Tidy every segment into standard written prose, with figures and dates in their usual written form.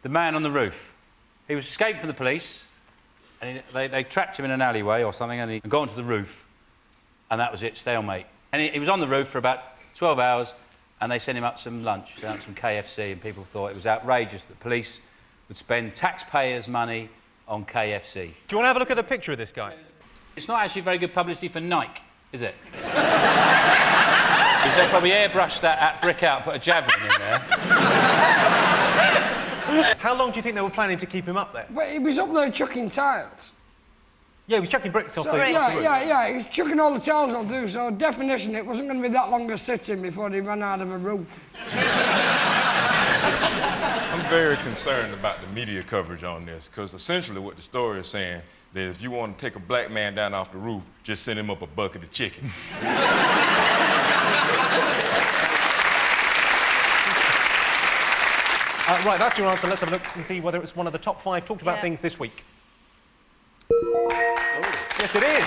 The man on the roof. He was escaping from the police, and they trapped him in an alleyway or something, and he got onto the roof, and that was it, stalemate. And he was on the roof for about 12 hours, and they sent him up some lunch, some KFC, and people thought it was outrageous that police would spend taxpayers' money on KFC. Do you want to have a look at the picture of this guy? It's not actually very good publicity for Nike, is it? Because they probably airbrushed that brick out and put a javelin in there. How long do you think they were planning to keep him up there? But he was up there chucking tiles. Yeah, he was chucking bricks off the roof. Yeah, he was chucking all the tiles off the roof, so definition, it wasn't going to be that long a sitting before he ran out of a roof. I'm very concerned about the media coverage on this, because essentially what the story is saying, that if you want to take a black man down off the roof, just send him up a bucket of chicken. Right, that's your answer. Let's have a look and see whether it's one of the top 5 talked about things this week. Yes, it is.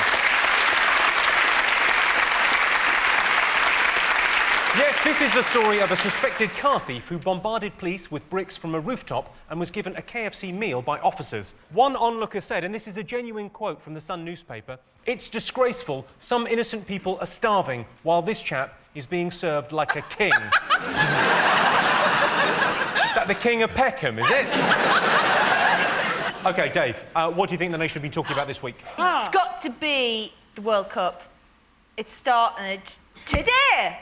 Yes, this is the story of a suspected car thief who bombarded police with bricks from a rooftop and was given a KFC meal by officers. One onlooker said, and this is a genuine quote from the Sun newspaper, "It's disgraceful. Some innocent people are starving while this chap is being served like a king." Is that the King of Peckham, is it? OK, Dave, what do you think the nation have been talking about this week? It's got to be the World Cup. It started today.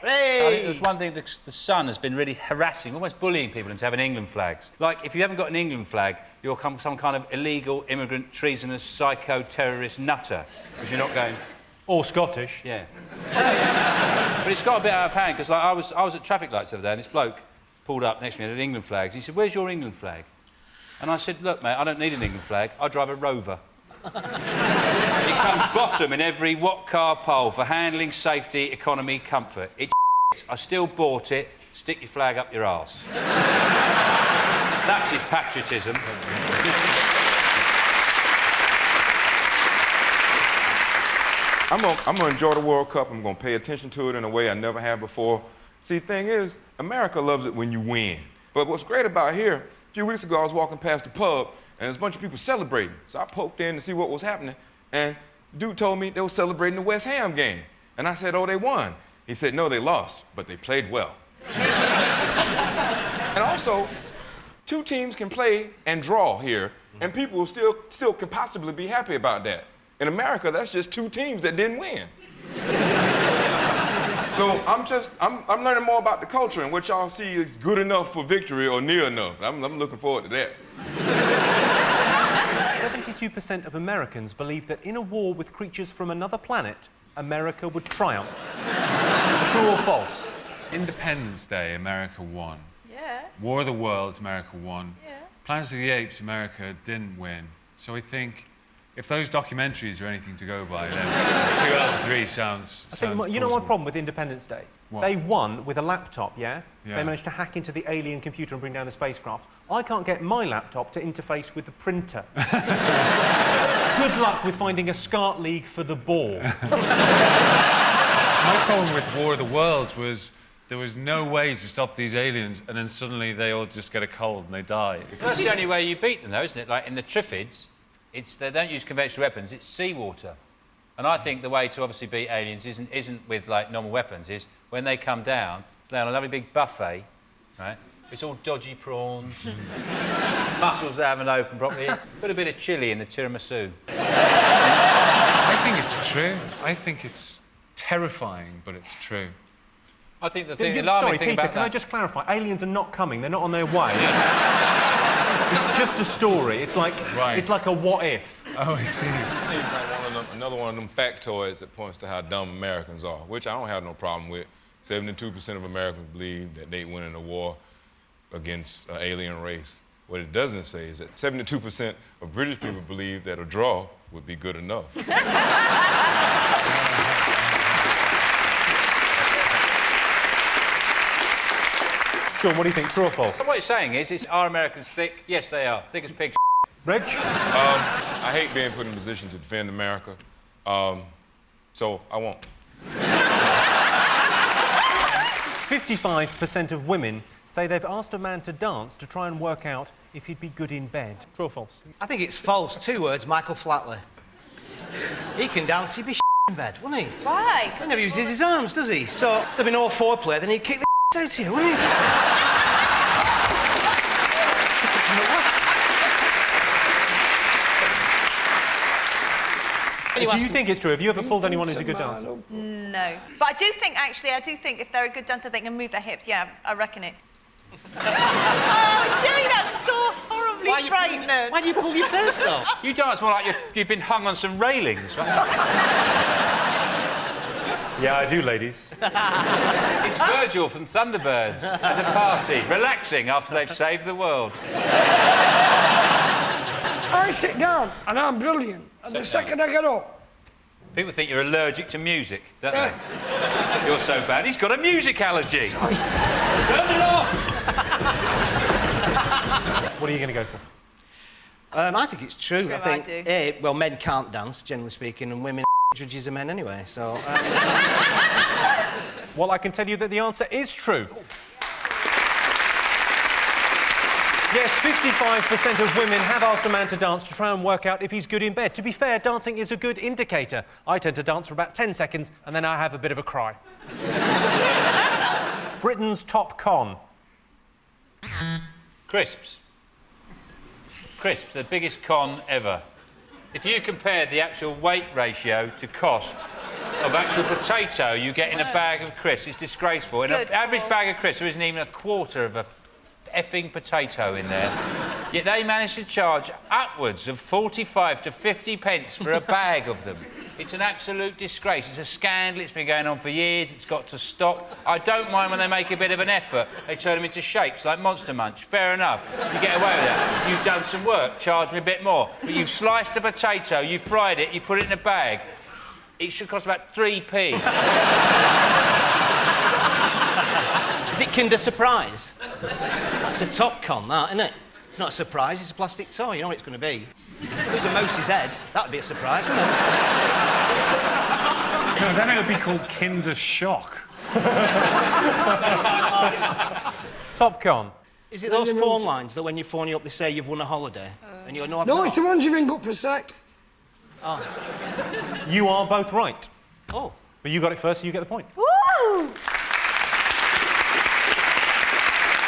Hey. I think there's one thing that the Sun has been really harassing, almost bullying people into having England flags. Like, if you haven't got an England flag, you're some kind of illegal, immigrant, treasonous, psycho-terrorist nutter, because you're not going... Or Scottish. Yeah. But it's got a bit out of hand, because like, I was at traffic lights the other day, and this bloke pulled up next to me and had England flags. He said, "Where's your England flag?" And I said, "Look, mate, I don't need an England flag. I drive a Rover." It comes bottom in every what car poll for handling, safety, economy, comfort. It's I still bought it. Stick your flag up your arse. That is patriotism. I'm gonna enjoy the World Cup. I'm gonna pay attention to it in a way I never have before. See, the thing is, America loves it when you win. But what's great about here, a few weeks ago I was walking past the pub and there's a bunch of people celebrating. So I poked in to see what was happening, and dude told me they were celebrating the West Ham game. And I said, "Oh, they won." He said, "No, they lost, but they played well." And also, 2 teams can play and draw here, and people will still can possibly be happy about that. In America, that's just 2 teams that didn't win. So I'm learning more about the culture, and what y'all see is good enough for victory or near enough. I'm looking forward to that. 72% of Americans believe that in a war with creatures from another planet, America would triumph. True or false? Independence Day, America won. Yeah. War of the Worlds, America won. Yeah. Planet of the Apes, America didn't win. So I think if those documentaries are anything to go by, then 2 out of 3 sounds You know plausible. one problem with Independence Day? What? They won with a laptop, yeah? Yeah. They managed to hack into the alien computer and bring down the spacecraft. I can't get my laptop to interface with the printer. Good luck with finding a SCART league for the ball. My problem with War of the Worlds was there was no way to stop these aliens, and then suddenly they all just get a cold and they die. That's the only way you beat them, though, isn't it? Like in the Triffids, they don't use conventional weapons, it's seawater. And I think the way to obviously beat aliens isn't with like normal weapons, is when they come down, they're on a lovely big buffet, right? It's all dodgy prawns, mussels that haven't opened properly, put a bit of chilli in the tiramisu. I think it's true. I think it's terrifying, but it's true. I think the Sorry, alarming thing Peter, about can I that... just clarify? Aliens are not coming, they're not on their way. It's just a story. It's like a what if. Oh, I see. It seems like another one of them factoids that points to how dumb Americans are, which I don't have no problem with. 72% of Americans believe that they win in a war against an alien race. What it doesn't say is that 72% of British people believe that a draw would be good enough. Sean, what do you think, true or false? What it's saying is, are Americans thick? Yes, they are. Thick as pigs. Reg? I hate being put in a position to defend America, so I won't. 55% of women say they've asked a man to dance to try and work out if he'd be good in bed? True or false? I think it's false. 2 words, Michael Flatley. He can dance, he'd be in bed, wouldn't he? Why? He never uses his arms, does he? So there'd be no foreplay, then he'd kick the out of you, wouldn't he? Do you think it's true? Have you ever pulled anyone who's a good dancer? No. But I do think if they're a good dancer, they can move their hips. Yeah, I reckon it. Oh, Jerry, that's so horribly frightening. Why do you pull your face, though? You dance more like you've been hung on some railings. Yeah, I do, ladies. It's Virgil from Thunderbirds at the party, relaxing after they've saved the world. I sit down and I'm brilliant. And the second I get up... People think you're allergic to music, don't they? You're so bad. He's got a music allergy. Turn it off! What are you going to go for? I think it's true. True, I think, I do. well, men can't dance, generally speaking, and women judges are men anyway, so... Well, I can tell you that the answer is true. Yes, 55% of women have asked a man to dance to try and work out if he's good in bed. To be fair, dancing is a good indicator. I tend to dance for about 10 seconds and then I have a bit of a cry. Britain's top con. Crisps. Crisps, the biggest con ever. If you compare the actual weight ratio to cost of actual potato you get in a bag of crisps, it's disgraceful. In an average bag of crisps, there isn't even a quarter of a effing potato in there. Yet they manage to charge upwards of 45 to 50 pence for a bag of them. It's an absolute disgrace. It's a scandal. It's been going on for years. It's got to stop. I don't mind when they make a bit of an effort. They turn them into shapes like Monster Munch. Fair enough. You get away with that. You've done some work. Charge me a bit more. But you've sliced a potato, you've fried it, you put it in a bag. It should cost about 3p. Is it Kinder Surprise? It's a top con, that, isn't it? It's not a surprise, it's a plastic toy. You know what it's going to be. If it was a mouse's head, that would be a surprise, wouldn't it? No, then it would be called Kinder Shock. Top con. Is it those phone lines that when you phone you up, they say you've won a holiday? And you go, no, I've No, not. it's the ones you ring up for sex. Oh. You are both right. Oh. But you got it first, so you get the point. Woo!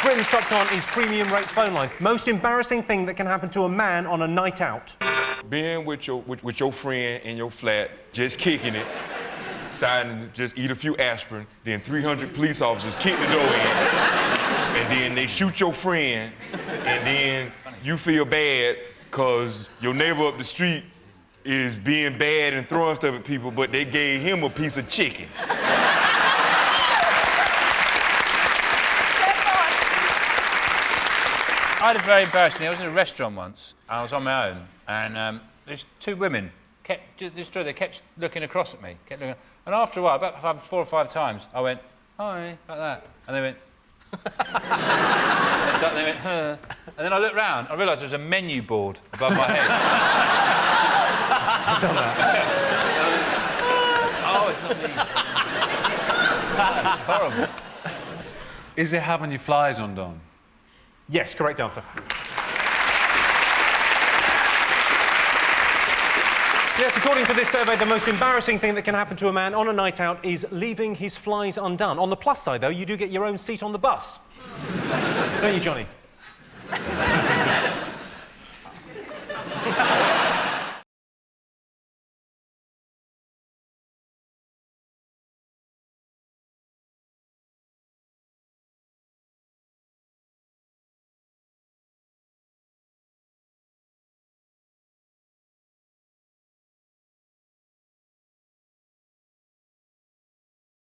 Britain's top con is premium rate phone lines. Most embarrassing thing that can happen to a man on a night out. Being with your friend in your flat, just kicking it, deciding to just eat a few aspirin, then 300 police officers kick the door in, and then they shoot your friend, and then you feel bad because your neighbor up the street is being bad and throwing stuff at people, but they gave him a piece of chicken. I had a very embarrassing thing. I was in a restaurant once. I was on my own, and there's 2 women. They kept looking across at me. And after a while, about 4 or 5 times, I went, hi, like that. And they went, and they went, huh. And then I looked round, I realised there was a menu board above my head. I've done that. Oh, it's not me. That's horrible. Is it having your flies undone? Yes, correct answer. Yes, according to this survey, the most embarrassing thing that can happen to a man on a night out is leaving his flies undone. On the plus side, though, you do get your own seat on the bus. Don't you, Johnny?